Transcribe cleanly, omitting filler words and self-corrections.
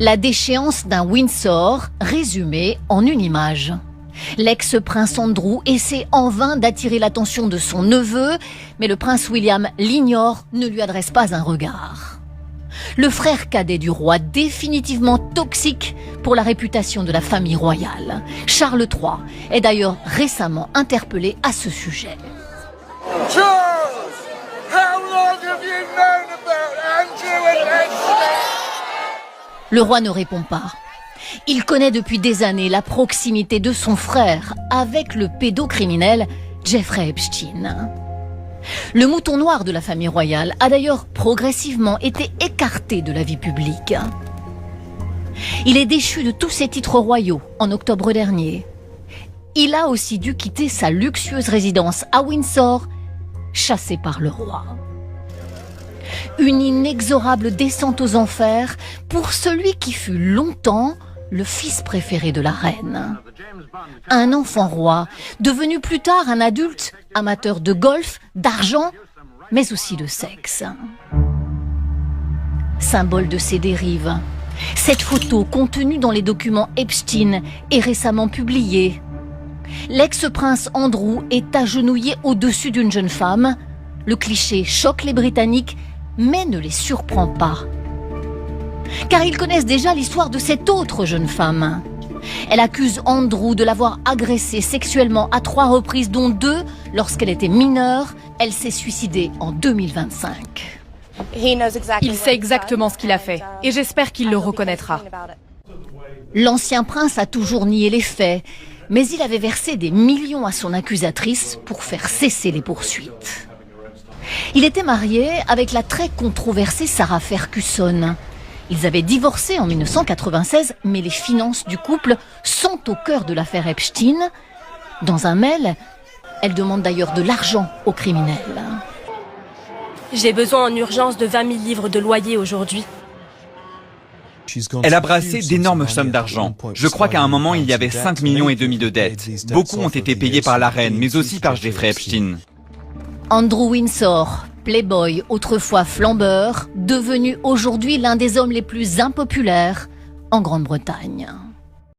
La déchéance d'un Windsor résumée en une image. L'ex-prince Andrew essaie en vain d'attirer l'attention de son neveu, mais le prince William l'ignore, ne lui adresse pas un regard. Le frère cadet du roi, définitivement toxique pour la réputation de la famille royale. Charles III est d'ailleurs récemment interpellé à ce sujet. Charles, how long have you known about Andrew and Anthony? Le roi ne répond pas. Il connaît depuis des années la proximité de son frère avec le pédocriminel Jeffrey Epstein. Le mouton noir de la famille royale a d'ailleurs progressivement été écarté de la vie publique. Il est déchu de tous ses titres royaux en octobre dernier. Il a aussi dû quitter sa luxueuse résidence à Windsor, chassé par le roi. Une inexorable descente aux enfers pour celui qui fut longtemps le fils préféré de la reine. Un enfant roi, devenu plus tard un adulte amateur de golf, d'argent, mais aussi de sexe. Symbole de ces dérives, cette photo contenue dans les documents Epstein est récemment publiée. L'ex-prince Andrew est agenouillé au-dessus d'une jeune femme. Le cliché choque les Britanniques, mais ne les surprend pas. Car ils connaissent déjà l'histoire de cette autre jeune femme. Elle accuse Andrew de l'avoir agressée sexuellement à 3 reprises, dont 2 lorsqu'elle était mineure. Elle s'est suicidée en 2025. Il sait exactement ce qu'il a fait, et j'espère qu'il le reconnaîtra. L'ancien prince a toujours nié les faits, mais il avait versé des millions à son accusatrice pour faire cesser les poursuites. Il était marié avec la très controversée Sarah Ferguson. Ils avaient divorcé en 1996, mais les finances du couple sont au cœur de l'affaire Epstein. Dans un mail, elle demande d'ailleurs de l'argent aux criminels. J'ai besoin en urgence de 20 000 livres de loyer aujourd'hui. Elle a brassé d'énormes sommes d'argent. Je crois qu'à un moment, il y avait 5,5 millions de dettes. Beaucoup ont été payés par la reine, mais aussi par Jeffrey Epstein. Andrew Windsor, playboy, autrefois flambeur, devenu aujourd'hui l'un des hommes les plus impopulaires en Grande-Bretagne.